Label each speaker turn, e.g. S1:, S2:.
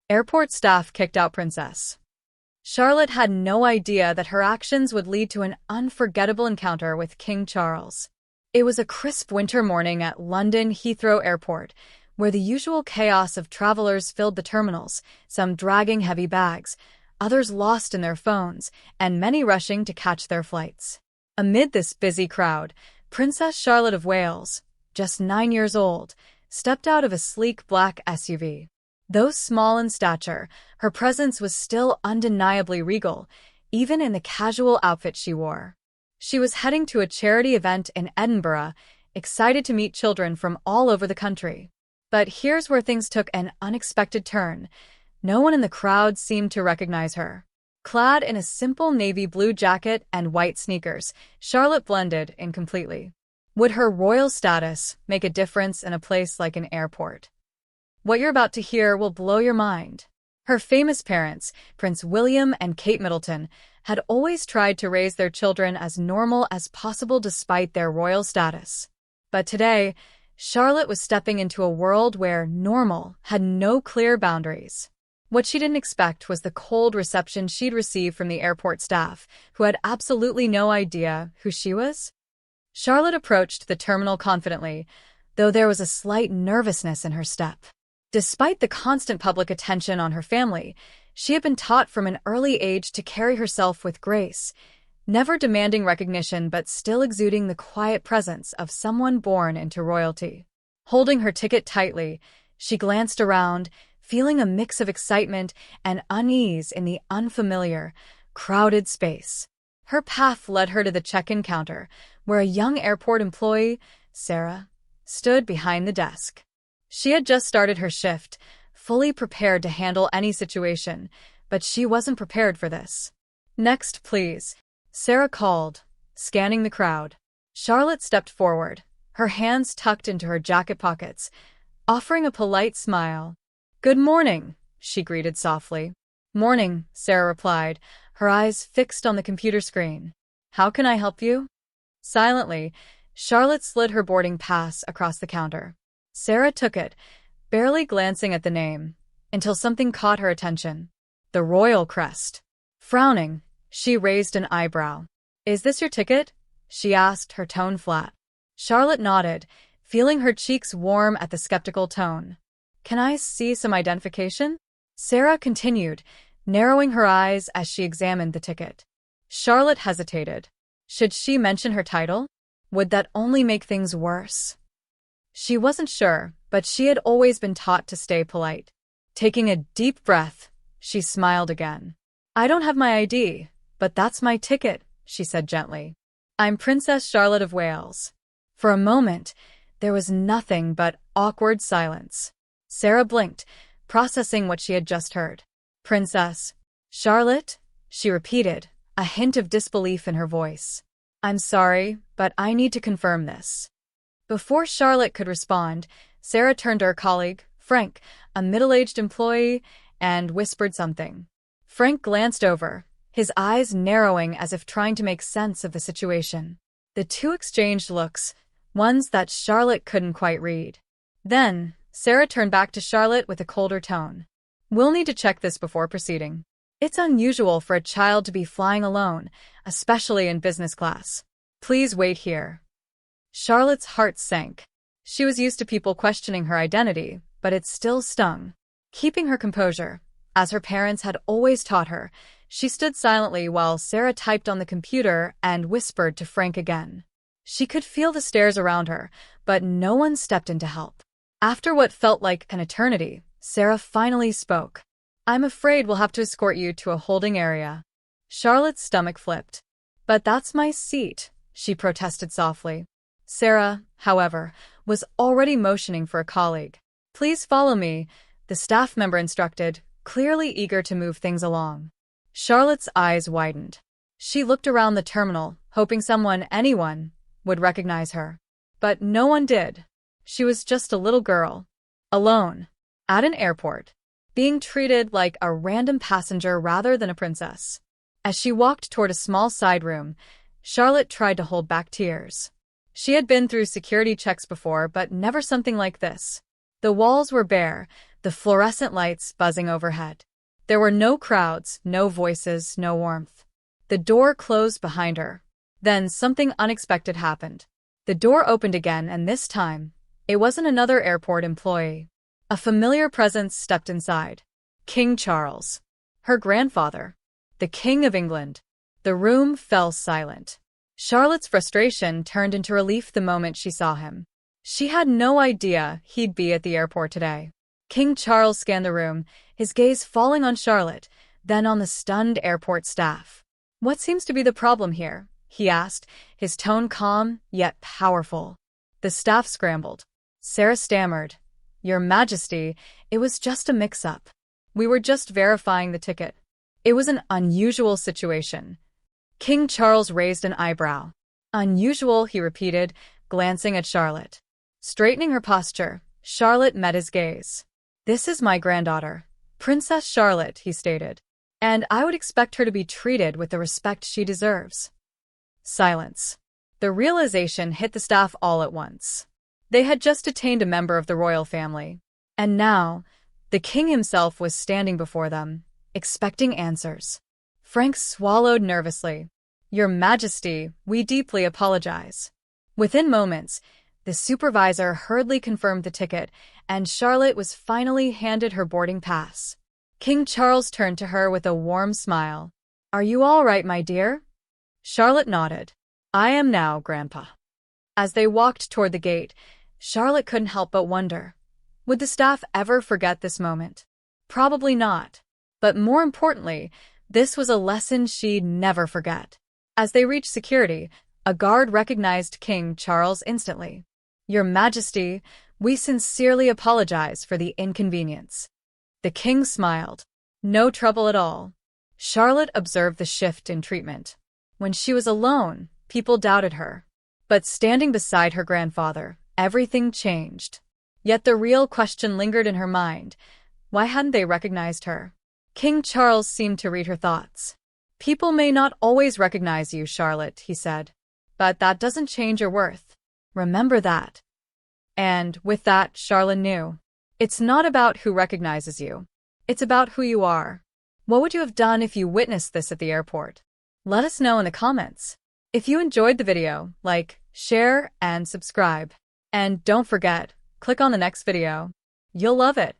S1: Airport staff kicked out Princess. Charlotte had no idea that her actions would lead to an unforgettable encounter with King Charles. It was a crisp winter morning at London Heathrow Airport, where the usual chaos of travelers filled the terminals, some dragging heavy bags, others lost in their phones, and many rushing to catch their flights. Amid this busy crowd, Princess Charlotte of Wales, just 9 years old, stepped out of a sleek black SUV. Though small in stature, her presence was still undeniably regal, even in the casual outfit she wore. She was heading to a charity event in Edinburgh, excited to meet children from all over the country. But here's where things took an unexpected turn. No one in the crowd seemed to recognize her. Clad in a simple navy blue jacket and white sneakers, Charlotte blended in completely. Would her royal status make a difference in a place like an airport? What you're about to hear will blow your mind. Her famous parents, Prince William and Kate Middleton, had always tried to raise their children as normal as possible despite their royal status. But today, Charlotte was stepping into a world where normal had no clear boundaries. What she didn't expect was the cold reception she'd receive from the airport staff, who had absolutely no idea who she was. Charlotte approached the terminal confidently, though there was a slight nervousness in her step. Despite the constant public attention on her family, she had been taught from an early age to carry herself with grace, never demanding recognition but still exuding the quiet presence of someone born into royalty. Holding her ticket tightly, she glanced around, feeling a mix of excitement and unease in the unfamiliar, crowded space. Her path led her to the check-in counter, where a young airport employee, Sarah, stood behind the desk. She had just started her shift, fully prepared to handle any situation, but she wasn't prepared for this. "Next, please," Sarah called, scanning the crowd. Charlotte stepped forward, her hands tucked into her jacket pockets, offering a polite smile. "Good morning," she greeted softly. "Morning," Sarah replied, her eyes fixed on the computer screen. "How can I help you?" Silently, Charlotte slid her boarding pass across the counter. Sarah took it, barely glancing at the name, until something caught her attention. The royal crest. Frowning, she raised an eyebrow. "Is this your ticket?" she asked, her tone flat. Charlotte nodded, feeling her cheeks warm at the skeptical tone. "Can I see some identification?" Sarah continued, narrowing her eyes as she examined the ticket. Charlotte hesitated. Should she mention her title? Would that only make things worse? She wasn't sure, but she had always been taught to stay polite. Taking a deep breath, she smiled again. "I don't have my ID, but that's my ticket," she said gently. "I'm Princess Charlotte of Wales." For a moment, there was nothing but awkward silence. Sarah blinked, processing what she had just heard. "Princess Charlotte?" she repeated, a hint of disbelief in her voice. "I'm sorry, but I need to confirm this." Before Charlotte could respond, Sarah turned to her colleague, Frank, a middle-aged employee, and whispered something. Frank glanced over, his eyes narrowing as if trying to make sense of the situation. The two exchanged looks, ones that Charlotte couldn't quite read. Then, Sarah turned back to Charlotte with a colder tone. "We'll need to check this before proceeding. It's unusual for a child to be flying alone, especially in business class. Please wait here." Charlotte's heart sank. She was used to people questioning her identity, but it still stung. Keeping her composure, as her parents had always taught her, she stood silently while Sarah typed on the computer and whispered to Frank again. She could feel the stares around her, but no one stepped in to help. After what felt like an eternity, Sarah finally spoke. "I'm afraid we'll have to escort you to a holding area." Charlotte's stomach flipped. "But that's my seat," she protested softly. Sarah, however, was already motioning for a colleague. "Please follow me," the staff member instructed, clearly eager to move things along. Charlotte's eyes widened. She looked around the terminal, hoping anyone, would recognize her. But no one did. She was just a little girl, alone, at an airport, being treated like a random passenger rather than a princess. As she walked toward a small side room, Charlotte tried to hold back tears. She had been through security checks before, but never something like this. The walls were bare, the fluorescent lights buzzing overhead. There were no crowds, no voices, no warmth. The door closed behind her. Then something unexpected happened. The door opened again, and this time, it wasn't another airport employee. A familiar presence stepped inside. King Charles. Her grandfather. The King of England. The room fell silent. Charlotte's frustration turned into relief the moment she saw him. She had no idea he'd be at the airport today. King Charles scanned the room, his gaze falling on Charlotte, then on the stunned airport staff. "What seems to be the problem here?" he asked, his tone calm yet powerful. The staff scrambled. Sarah stammered, "Your Majesty, it was just a mix-up. We were just verifying the ticket." It was an unusual situation. King Charles raised an eyebrow. "Unusual," he repeated, glancing at Charlotte. Straightening her posture, Charlotte met his gaze. "This is my granddaughter, Princess Charlotte," he stated, "and I would expect her to be treated with the respect she deserves." Silence. The realization hit the staff all at once. They had just detained a member of the royal family, and now, the king himself was standing before them, expecting answers. Frank swallowed nervously. "Your Majesty, we deeply apologize." Within moments, the supervisor hurriedly confirmed the ticket, and Charlotte was finally handed her boarding pass. King Charles turned to her with a warm smile. "Are you all right, my dear?" Charlotte nodded. "I am now, Grandpa." As they walked toward the gate, Charlotte couldn't help but wonder, would the staff ever forget this moment? Probably not. But more importantly, this was a lesson she'd never forget. As they reached security, a guard recognized King Charles instantly. "Your Majesty, we sincerely apologize for the inconvenience." The king smiled. "No trouble at all." Charlotte observed the shift in treatment. When she was alone, people doubted her. But standing beside her grandfather, everything changed. Yet the real question lingered in her mind. Why hadn't they recognized her? King Charles seemed to read her thoughts. "People may not always recognize you, Charlotte," he said. "But that doesn't change your worth. Remember that." And with that, Charlotte knew. It's not about who recognizes you. It's about who you are. What would you have done if you witnessed this at the airport? Let us know in the comments. If you enjoyed the video, like, share, and subscribe. And don't forget, click on the next video. You'll love it.